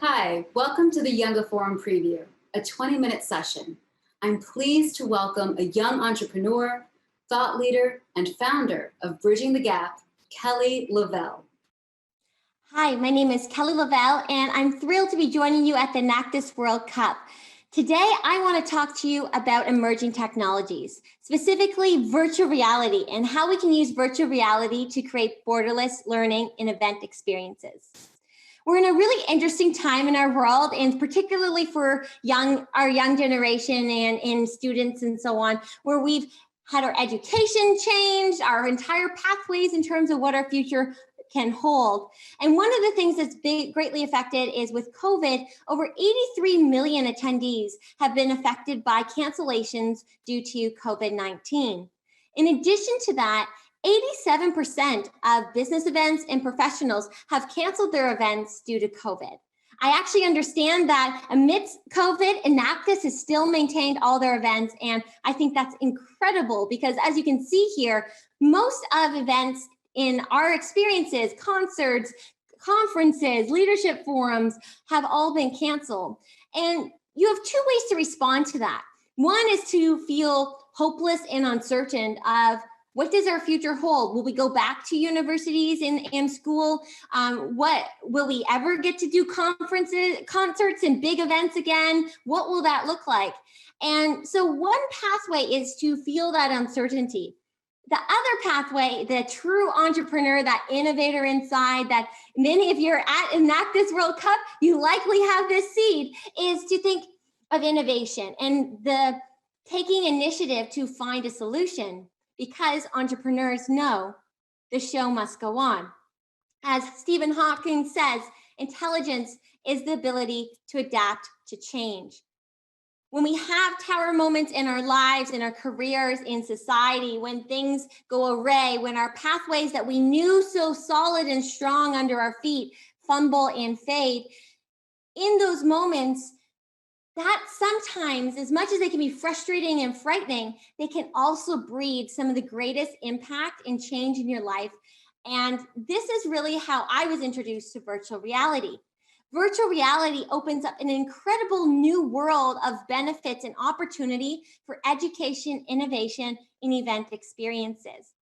Hi, welcome to the YOUNGA Forum Preview, a 20-minute session. I'm pleased to welcome a young entrepreneur, thought leader, and founder of Bridging the Gap, Kelly Lavelle. Hi, my name is Kelly Lavelle, and I'm thrilled to be joining you at the NACDIS World Cup. Today, I want to talk to you about emerging technologies, specifically virtual reality and how we can use virtual reality to create borderless learning and event experiences. We're in a really interesting time in our world, and particularly for our young generation and students and so on, where we've had our education changed, our entire pathways in terms of what our future can hold. And one of the things that's greatly affected is with COVID, over 83 million attendees have been affected by cancellations due to COVID-19. In addition to that, 87% of business events and professionals have canceled their events due to COVID. I actually understand that amidst COVID, NACDIS has still maintained all their events, and I think that's incredible because as you can see here, most of events in our experiences, concerts, conferences, leadership forums have all been canceled. And you have two ways to respond to that. One is to feel hopeless and uncertain of what does our future hold? Will we go back to universities and school? What will we ever get to do conferences, concerts and big events again? What will that look like? And so one pathway is to feel that uncertainty. The other pathway, the true entrepreneur, that innovator inside, that many of you are at NACDIS World Cup, you likely have this seed, is to think of innovation and the taking initiative to find a solution. Because entrepreneurs know the show must go on. As Stephen Hawking says, intelligence is the ability to adapt to change. When we have tower moments in our lives, in our careers, in society, when things go awry, when our pathways that we knew so solid and strong under our feet fumble and fade, in those moments, that sometimes, as much as they can be frustrating and frightening, they can also breed some of the greatest impact and change in your life. And this is really how I was introduced to virtual reality. Virtual reality opens up an incredible new world of benefits and opportunity for education, innovation, and event experiences.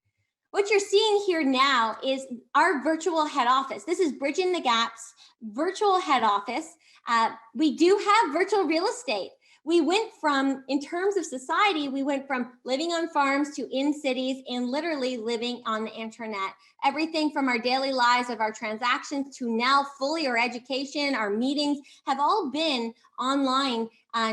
What you're seeing here now is our virtual head office. This is Bridging the Gap's virtual head office. We do have virtual real estate. We went from, in terms of society, we went from living on farms to in cities and literally living on the internet. Everything from our daily lives of our transactions to now fully our education, our meetings have all been online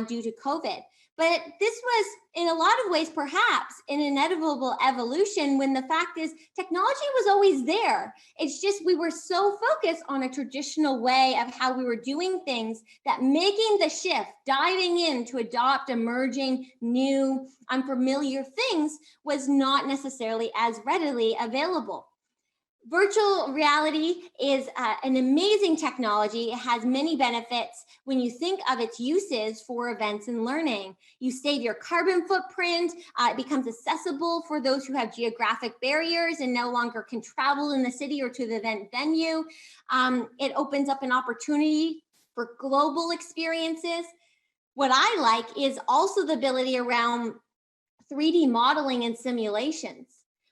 due to COVID. But this was, in a lot of ways, perhaps an inevitable evolution when the fact is technology was always there. It's just we were so focused on a traditional way of how we were doing things that making the shift, diving in to adopt emerging, new, unfamiliar things was not necessarily as readily available. Virtual reality is an amazing technology. It has many benefits when you think of its uses for events and learning. You save your carbon footprint. It becomes accessible for those who have geographic barriers and no longer can travel in the city or to the event venue. It opens up an opportunity for global experiences. What I like is also the ability around 3D modeling and simulations.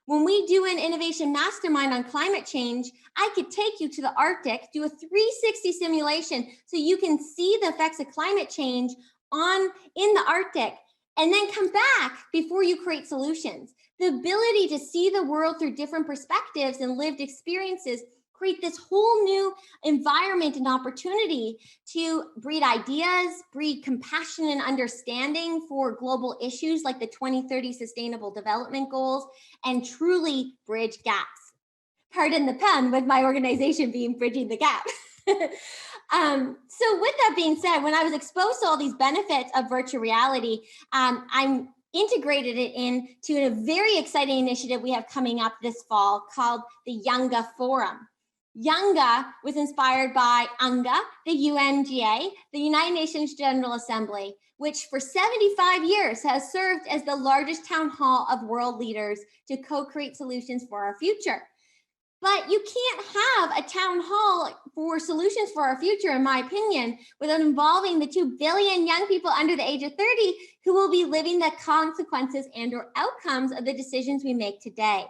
When we do an innovation mastermind on climate change, I could take you to the Arctic, do a 360 simulation so you can see the effects of climate change in the Arctic, and then come back before you create solutions. The ability to see the world through different perspectives and lived experiences create this whole new environment and opportunity to breed ideas, breed compassion and understanding for global issues like the 2030 Sustainable Development Goals, and truly bridge gaps. Pardon the pun, with my organization being Bridging the Gap. So with that being said, when I was exposed to all these benefits of virtual reality, I'm integrated it into a very exciting initiative we have coming up this fall called the YOUNGA Forum. YOUNGA was inspired by UNGA, the UNGA, the United Nations General Assembly, which for 75 years has served as the largest town hall of world leaders to co-create solutions for our future. But you can't have a town hall for solutions for our future, in my opinion, without involving the 2 billion young people under the age of 30 who will be living the consequences and or outcomes of the decisions we make today.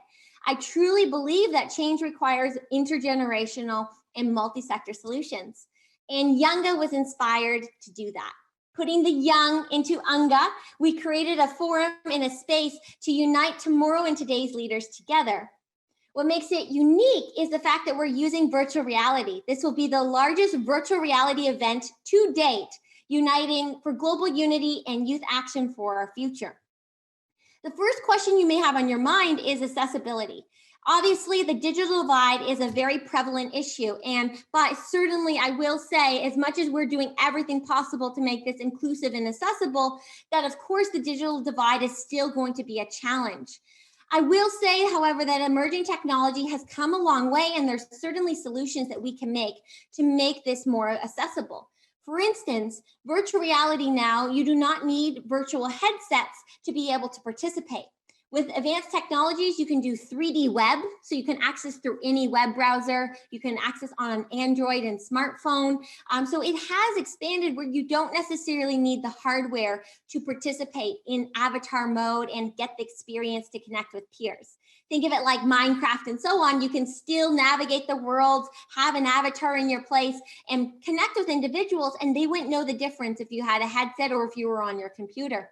I truly believe that change requires intergenerational and multi-sector solutions. And YOUNGA was inspired to do that. Putting the young into YOUNGA, we created a forum and a space to unite tomorrow and today's leaders together. What makes it unique is the fact that we're using virtual reality. This will be the largest virtual reality event to date, uniting for global unity and youth action for our future. The first question you may have on your mind is accessibility. Obviously, the digital divide is a very prevalent issue, but certainly I will say, as much as we're doing everything possible to make this inclusive and accessible, that of course the digital divide is still going to be a challenge. I will say, however, that emerging technology has come a long way, and there's certainly solutions that we can make to make this more accessible. For instance, virtual reality now, you do not need virtual headsets to be able to participate. With advanced technologies, you can do 3D web, so you can access through any web browser. You can access on an Android and smartphone. So it has expanded where you don't necessarily need the hardware to participate in avatar mode and get the experience to connect with peers. Think of it like Minecraft and so on. You can still navigate the world, have an avatar in your place, and connect with individuals, and they wouldn't know the difference if you had a headset or if you were on your computer.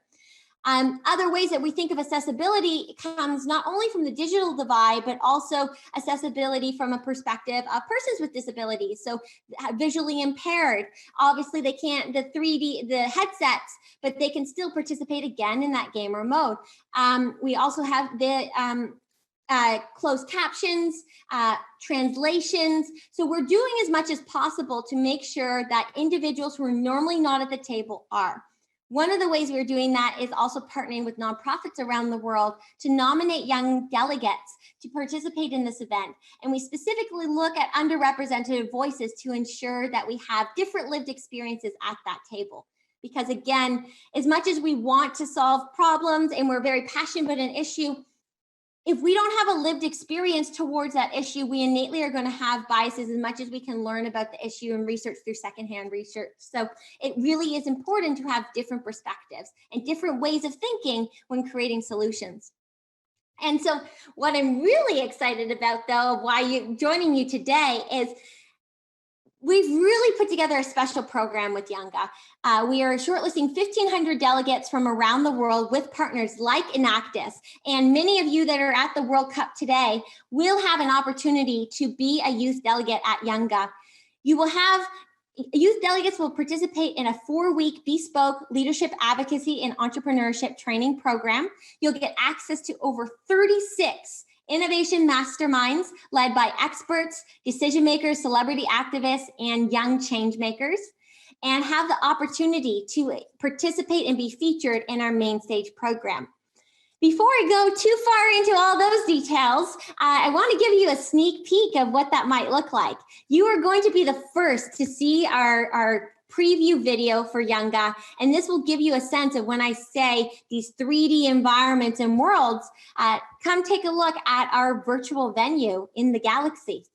Other ways that we think of accessibility comes not only from the digital divide, but also accessibility from a perspective of persons with disabilities. So visually impaired, obviously they can't, the headsets, but they can still participate again in that gamer mode. We also have the closed captions, translations. So we're doing as much as possible to make sure that individuals who are normally not at the table are. One of the ways we're doing that is also partnering with nonprofits around the world to nominate young delegates to participate in this event. And we specifically look at underrepresented voices to ensure that we have different lived experiences at that table. Because again, as much as we want to solve problems and we're very passionate about an issue, if we don't have a lived experience towards that issue, we innately are going to have biases as much as we can learn about the issue and research through secondhand research. So it really is important to have different perspectives and different ways of thinking when creating solutions. And so what I'm really excited about, though, why joining you today is we've really put together a special program with YOUNGA. We are shortlisting 1,500 delegates from around the world with partners like Enactus. And many of you that are at the World Cup today will have an opportunity to be a youth delegate at YOUNGA. Youth delegates will participate in a 4-week bespoke leadership advocacy and entrepreneurship training program. You'll get access to over 36 innovation masterminds led by experts, decision makers, celebrity activists, and young change makers, and have the opportunity to participate and be featured in our main stage program. Before I go too far into all those details, I want to give you a sneak peek of what that might look like. You are going to be the first to see our preview video for YOUNGA, and this will give you a sense of when I say these 3D environments and worlds, come take a look at our virtual venue in the galaxy.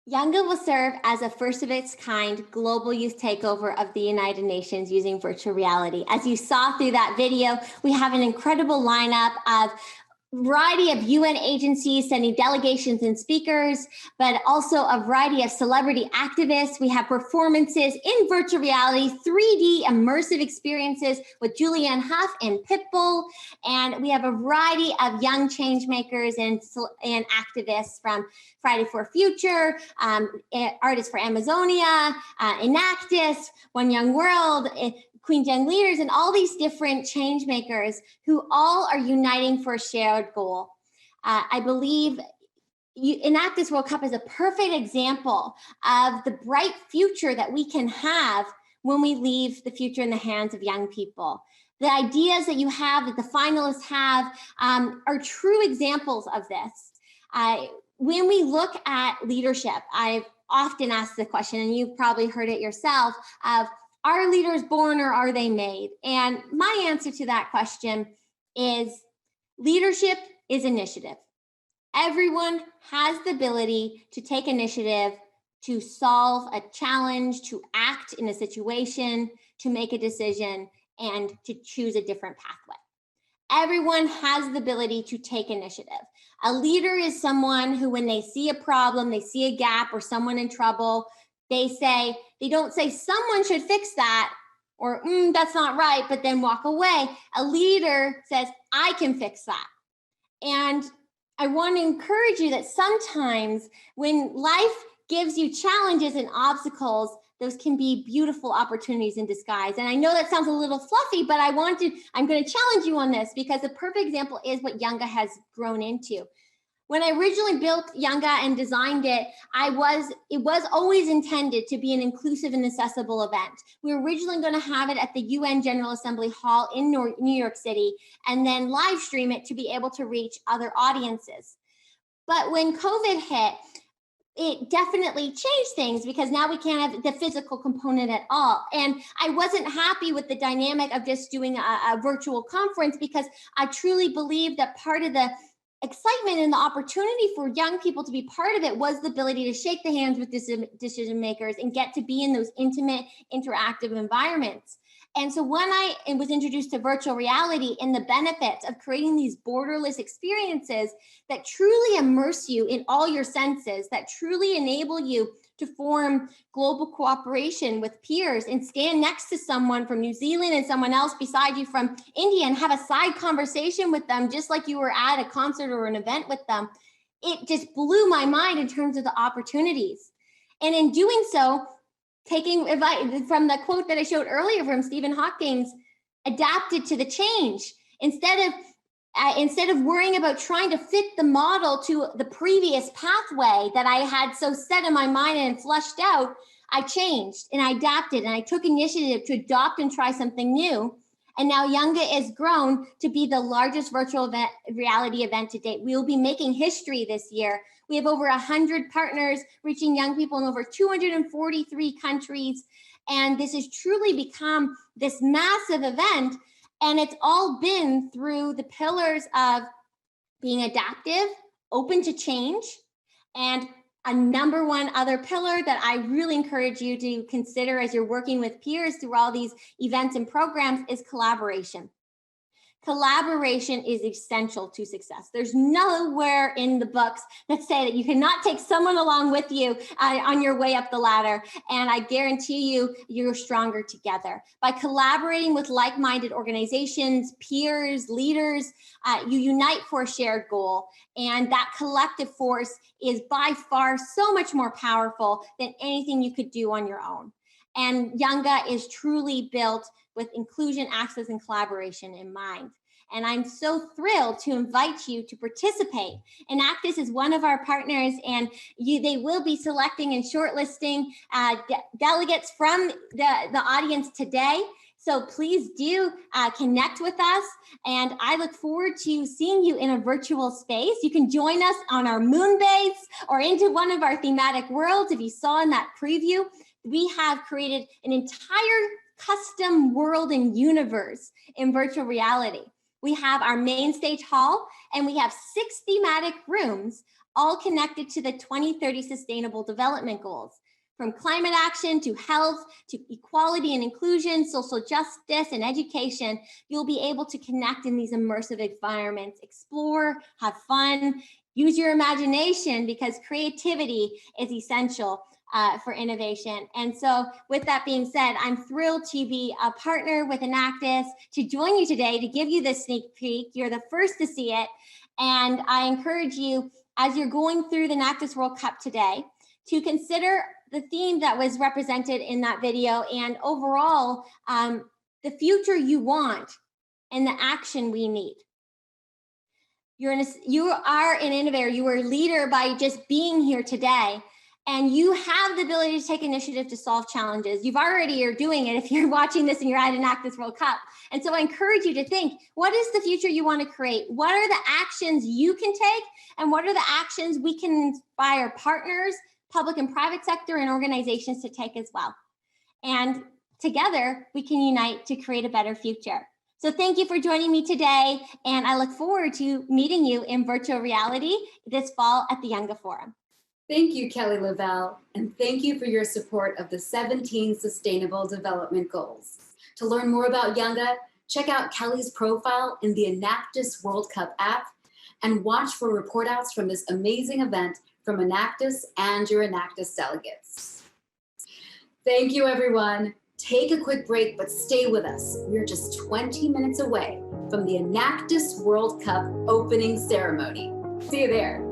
YOUNGA will serve as a first of its kind global youth takeover of the United Nations using virtual reality. As you saw through that video, we have an incredible lineup of variety of UN agencies sending delegations and speakers, but also a variety of celebrity activists. We have performances in virtual reality, 3D immersive experiences with Julianne Hough and Pitbull. And we have a variety of young change makers and activists from Friday for Future, Artists for Amazonia, Enactus, One Young World, Queen Young Leaders, and all these different change makers who all are uniting for a shared goal. I believe Enactus World Cup is a perfect example of the bright future that we can have when we leave the future in the hands of young people. The ideas that you have, that the finalists have, are true examples of this. When we look at leadership, I've often asked the question, and you've probably heard it yourself, of are leaders born or are they made? And my answer to that question is leadership is initiative. Everyone has the ability to take initiative, to solve a challenge, to act in a situation, to make a decision, and to choose a different pathway. Everyone has the ability to take initiative. A leader is someone who, when they see a problem, they see a gap or someone in trouble, they don't say someone should fix that or that's not right, but then walk away. A leader says, I can fix that. And I want to encourage you that sometimes when life gives you challenges and obstacles, those can be beautiful opportunities in disguise. And I know that sounds a little fluffy, but I'm going to challenge you on this because the perfect example is what YOUNGA has grown into. When I originally built YOUNGA and designed it, it was always intended to be an inclusive and accessible event. We were originally going to have it at the UN General Assembly Hall in New York City and then live stream it to be able to reach other audiences. But when COVID hit, it definitely changed things because now we can't have the physical component at all. And I wasn't happy with the dynamic of just doing a virtual conference because I truly believe that part of the excitement and the opportunity for young people to be part of it was the ability to shake the hands with decision makers and get to be in those intimate, interactive environments. And so when I was introduced to virtual reality and the benefits of creating these borderless experiences that truly immerse you in all your senses, that truly enable you to form global cooperation with peers and stand next to someone from New Zealand and someone else beside you from India and have a side conversation with them, just like you were at a concert or an event with them, it just blew my mind in terms of the opportunities. And in doing so, taking advice from the quote that I showed earlier from Stephen Hawking, adapted to the change. Instead of worrying about trying to fit the model to the previous pathway that I had so set in my mind and fleshed out, I changed and I adapted and I took initiative to adopt and try something new. And now YOUNGA is grown to be the largest virtual reality event to date. We will be making history this year. We have over 100 partners reaching young people in over 243 countries. And this has truly become this massive event. And it's all been through the pillars of being adaptive, open to change, and a number one other pillar that I really encourage you to consider as you're working with peers through all these events and programs is collaboration. Collaboration is essential to success. There's nowhere in the books that say that you cannot take someone along with you on your way up the ladder. And I guarantee you, you're stronger together. By collaborating with like-minded organizations, peers, leaders, you unite for a shared goal. And that collective force is by far so much more powerful than anything you could do on your own. And YOUNGA is truly built with inclusion, access, and collaboration in mind. And I'm so thrilled to invite you to participate. Enactus is one of our partners, and they will be selecting and shortlisting delegates from the audience today. So please do connect with us. And I look forward to seeing you in a virtual space. You can join us on our moon base or into one of our thematic worlds. If you saw in that preview, we have created an entire custom world and universe in virtual reality. We have our main stage hall, and we have 6 thematic rooms, all connected to the 2030 Sustainable Development Goals. From climate action to health to equality and inclusion, social justice and education, you'll be able to connect in these immersive environments, explore, have fun, use your imagination, because creativity is essential for innovation. And so with that being said, I'm thrilled to be a partner with Enactus to join you today to give you this sneak peek. You're the first to see it. And I encourage you, as you're going through the Enactus World Cup today, to consider the theme that was represented in that video and overall the future you want and the action we need. You are an innovator, you are a leader by just being here today, and you have the ability to take initiative to solve challenges. You've already are doing it if you're watching this and you're at Enactus World Cup. And so I encourage you to think, what is the future you want to create? What are the actions you can take? And what are the actions we can inspire partners, public and private sector, and organizations to take as well? And together we can unite to create a better future. So thank you for joining me today. And I look forward to meeting you in virtual reality this fall at the YOUNGA Forum. Thank you, Kelly Lavelle, and thank you for your support of the 17 Sustainable Development Goals. To learn more about YOUNGA, check out Kelly's profile in the Enactus World Cup app and watch for report outs from this amazing event from Enactus and your Enactus delegates. Thank you, everyone. Take a quick break, but stay with us. We're just 20 minutes away from the Enactus World Cup opening ceremony. See you there.